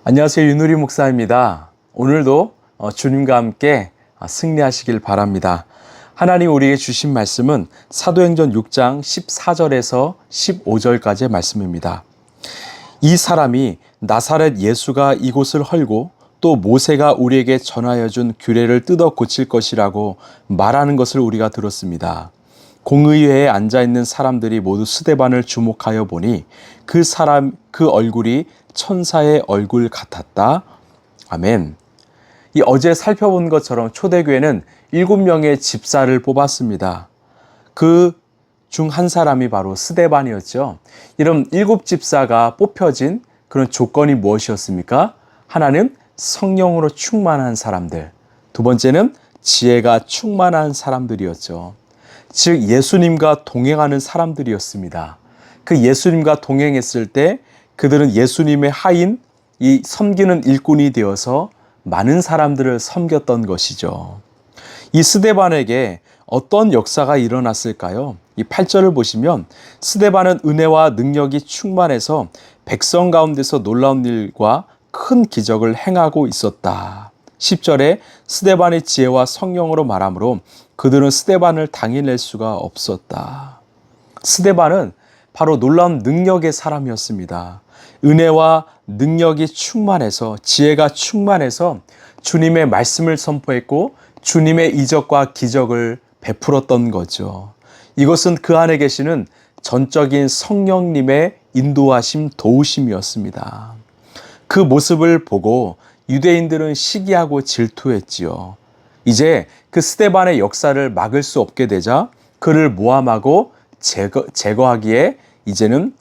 안녕하세요. 윤우리 목사입니다. 오늘도 주님과 함께 승리하시길 바랍니다. 하나님 우리에게 주신 말씀은 사도행전 6장 14절에서 15절까지의 말씀입니다. 이 사람이 나사렛 예수가 이곳을 헐고 또 모세가 우리에게 전하여 준 규례를 뜯어 고칠 것이라고 말하는 것을 우리가 들었습니다. 공의회에 앉아있는 사람들이 모두 스데반을 주목하여 보니 그 얼굴이 천사의 얼굴 같았다. 아멘. 이 어제 살펴본 것처럼 초대교회는 7명의 집사를 뽑았습니다. 그 중 한 사람이 바로 스데반이었죠. 이런 7집사가 뽑혀진 그런 조건이 무엇이었습니까? 하나는 성령으로 충만한 사람들, 두 번째는 지혜가 충만한 사람들이었죠. 즉 예수님과 동행하는 사람들이었습니다. 그 예수님과 동행했을 때 그들은 예수님의 하인, 이 섬기는 일꾼이 되어서 많은 사람들을 섬겼던 것이죠. 이 스데반에게 어떤 역사가 일어났을까요? 이 8절을 보시면 스데반은 은혜와 능력이 충만해서 백성 가운데서 놀라운 일과 큰 기적을 행하고 있었다. 10절에 스데반의 지혜와 성령으로 말하므로 그들은 스데반을 당해낼 수가 없었다. 스데반은 바로 놀라운 능력의 사람이었습니다. 은혜와 능력이 충만해서 지혜가 충만해서 주님의 말씀을 선포했고 주님의 이적과 기적을 베풀었던 거죠. 이것은 그 안에 계시는 전적인 성령님의 인도하심, 도우심이었습니다. 그 모습을 보고 유대인들은 시기하고 질투했지요. 이제 그 스데반의 역사를 막을 수 없게 되자 그를 모함하고 제거하기에 이제는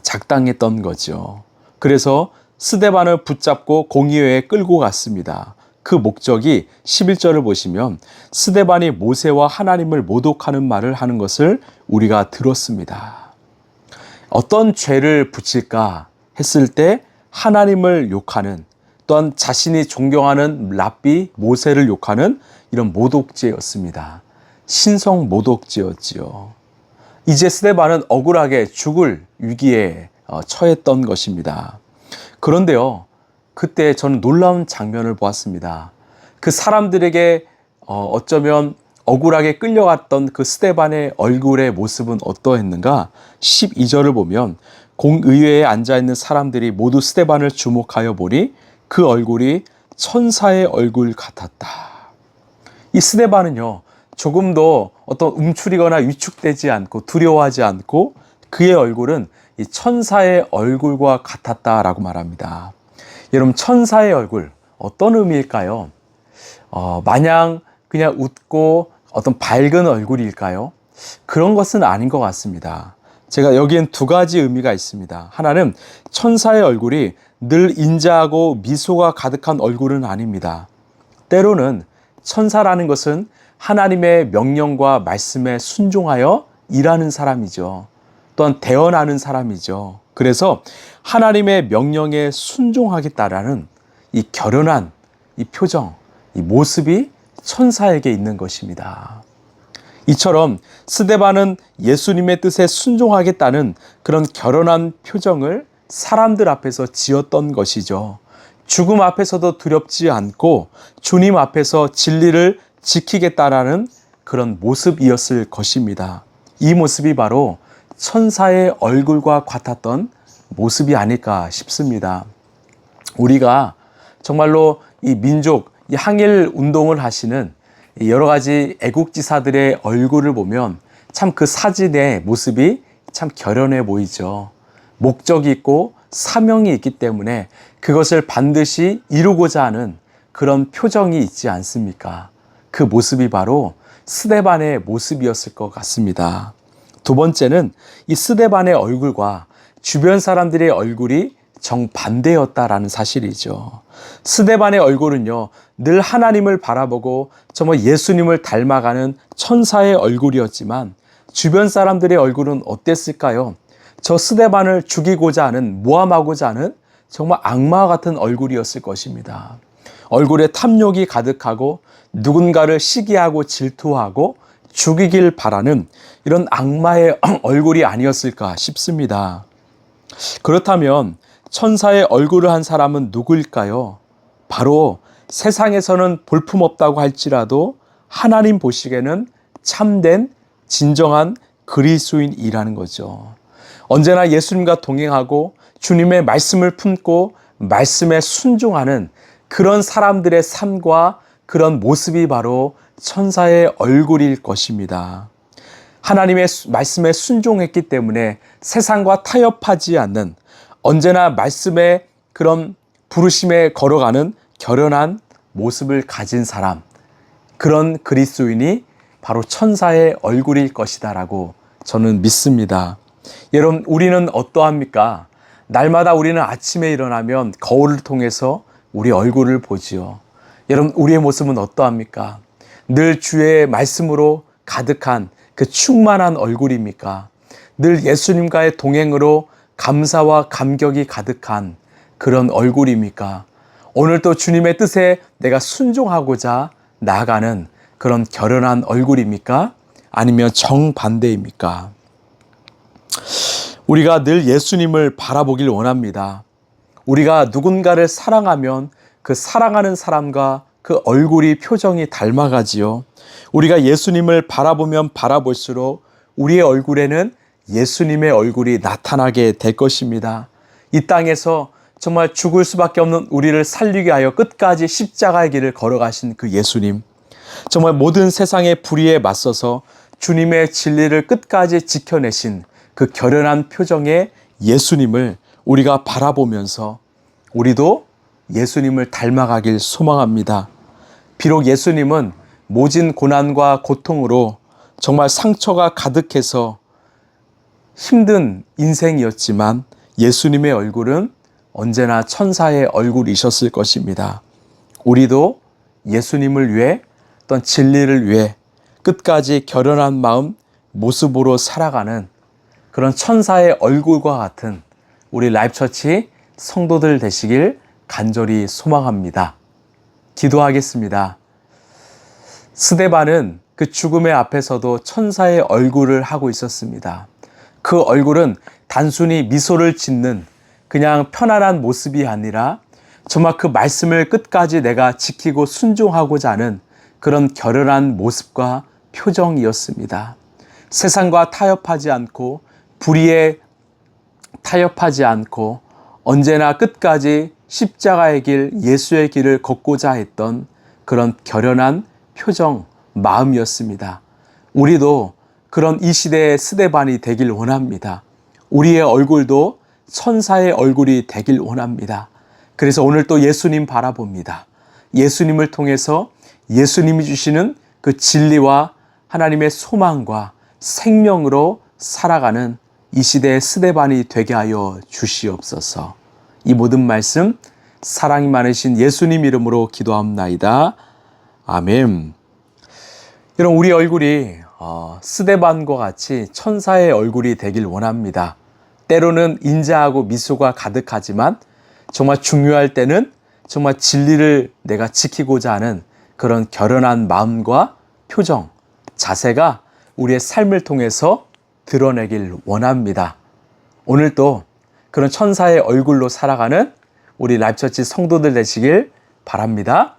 작당했던 거죠. 그래서 스데반을 붙잡고 공의회에 끌고 갔습니다. 그 목적이 11절을 보시면 스데반이 모세와 하나님을 모독하는 말을 하는 것을 우리가 들었습니다. 어떤 죄를 붙일까 했을 때 하나님을 욕하는, 또한 자신이 존경하는 랍비 모세를 욕하는 이런 모독죄였습니다. 신성 모독죄였지요. 이제 스데반은 억울하게 죽을 위기에 처했던 것입니다. 그런데요, 그때 저는 놀라운 장면을 보았습니다. 그 사람들에게 어쩌면 억울하게 끌려갔던 그 스데반의 얼굴의 모습은 어떠했는가? 12절을 보면 공의회에 앉아있는 사람들이 모두 스데반을 주목하여 보니 그 얼굴이 천사의 얼굴 같았다. 이 스데반은요, 조금도 어떤 움츠리거나 위축되지 않고 두려워하지 않고 그의 얼굴은 이 천사의 얼굴과 같았다라고 말합니다. 여러분, 천사의 얼굴 어떤 의미일까요? 마냥 그냥 웃고 어떤 밝은 얼굴일까요? 그런 것은 아닌 것 같습니다. 제가 여기엔 두 가지 의미가 있습니다. 하나는 천사의 얼굴이 늘 인자하고 미소가 가득한 얼굴은 아닙니다. 때로는 천사라는 것은 하나님의 명령과 말씀에 순종하여 일하는 사람이죠. 또한 대언하는 사람이죠. 그래서 하나님의 명령에 순종하겠다라는 이 결연한 이 표정, 이 모습이 천사에게 있는 것입니다. 이처럼 스데반은 예수님의 뜻에 순종하겠다는 그런 결연한 표정을 사람들 앞에서 지었던 것이죠. 죽음 앞에서도 두렵지 않고 주님 앞에서 진리를 지키겠다라는 그런 모습이었을 것입니다. 이 모습이 바로 천사의 얼굴과 같았던 모습이 아닐까 싶습니다. 우리가 정말로 이 민족, 이 항일 운동을 하시는 여러 가지 애국지사들의 얼굴을 보면 참 그 사진의 모습이 참 결연해 보이죠. 목적이 있고 사명이 있기 때문에 그것을 반드시 이루고자 하는 그런 표정이 있지 않습니까? 그 모습이 바로 스데반의 모습이었을 것 같습니다. 두 번째는 이 스데반의 얼굴과 주변 사람들의 얼굴이 정반대였다라는 사실이죠. 스데반의 얼굴은요, 늘 하나님을 바라보고 정말 예수님을 닮아가는 천사의 얼굴이었지만 주변 사람들의 얼굴은 어땠을까요? 저 스데반을 죽이고자 하는, 모함하고자 하는 정말 악마 같은 얼굴이었을 것입니다. 얼굴에 탐욕이 가득하고 누군가를 시기하고 질투하고 죽이길 바라는 이런 악마의 얼굴이 아니었을까 싶습니다. 그렇다면 천사의 얼굴을 한 사람은 누구일까요? 바로 세상에서는 볼품없다고 할지라도 하나님 보시기에는 참된 진정한 그리스도인이라는 거죠. 언제나 예수님과 동행하고 주님의 말씀을 품고 말씀에 순종하는 그런 사람들의 삶과 그런 모습이 바로 천사의 얼굴일 것입니다. 하나님의 말씀에 순종했기 때문에 세상과 타협하지 않는, 언제나 말씀의 그런 부르심에 걸어가는 결연한 모습을 가진 사람, 그런 그리스도인이 바로 천사의 얼굴일 것이다라고 저는 믿습니다. 여러분, 우리는 어떠합니까? 날마다 우리는 아침에 일어나면 거울을 통해서 우리 얼굴을 보지요. 여러분, 우리의 모습은 어떠합니까? 늘 주의 말씀으로 가득한 그 충만한 얼굴입니까? 늘 예수님과의 동행으로 감사와 감격이 가득한 그런 얼굴입니까? 오늘도 주님의 뜻에 내가 순종하고자 나아가는 그런 결연한 얼굴입니까? 아니면 정반대입니까? 우리가 늘 예수님을 바라보길 원합니다. 우리가 누군가를 사랑하면 그 사랑하는 사람과 그 얼굴이 표정이 닮아가지요. 우리가 예수님을 바라보면 바라볼수록 우리의 얼굴에는 예수님의 얼굴이 나타나게 될 것입니다. 이 땅에서 정말 죽을 수밖에 없는 우리를 살리게 하여 끝까지 십자가의 길을 걸어가신 그 예수님, 정말 모든 세상의 불의에 맞서서 주님의 진리를 끝까지 지켜내신 그 결연한 표정의 예수님을 우리가 바라보면서 우리도 예수님을 닮아가길 소망합니다. 비록 예수님은 모진 고난과 고통으로 정말 상처가 가득해서 힘든 인생이었지만 예수님의 얼굴은 언제나 천사의 얼굴이셨을 것입니다. 우리도 예수님을 위해, 어떤 진리를 위해 끝까지 결연한 마음, 모습으로 살아가는 그런 천사의 얼굴과 같은 우리 라이프처치 성도들 되시길 간절히 소망합니다. 기도하겠습니다. 스데반은 그 죽음의 앞에서도 천사의 얼굴을 하고 있었습니다. 그 얼굴은 단순히 미소를 짓는 그냥 편안한 모습이 아니라 정말 그 말씀을 끝까지 내가 지키고 순종하고자 하는 그런 결연한 모습과 표정이었습니다. 세상과 타협하지 않고 불의에 타협하지 않고 언제나 끝까지 십자가의 길, 예수의 길을 걷고자 했던 그런 결연한 표정, 마음이었습니다. 우리도 그런 이 시대의 스데반이 되길 원합니다. 우리의 얼굴도 천사의 얼굴이 되길 원합니다. 그래서 오늘 또 예수님 바라봅니다. 예수님을 통해서 예수님이 주시는 그 진리와 하나님의 소망과 생명으로 살아가는 이 시대의 스데반이 되게 하여 주시옵소서. 이 모든 말씀 사랑이 많으신 예수님 이름으로 기도합나이다. 아멘. 여러분, 우리 얼굴이 스데반과 같이 천사의 얼굴이 되길 원합니다. 때로는 인자하고 미소가 가득하지만 정말 중요할 때는 정말 진리를 내가 지키고자 하는 그런 결연한 마음과 표정, 자세가 우리의 삶을 통해서 드러내길 원합니다. 오늘도 그런 천사의 얼굴로 살아가는 우리 라이프처치 성도들 되시길 바랍니다.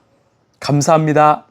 감사합니다.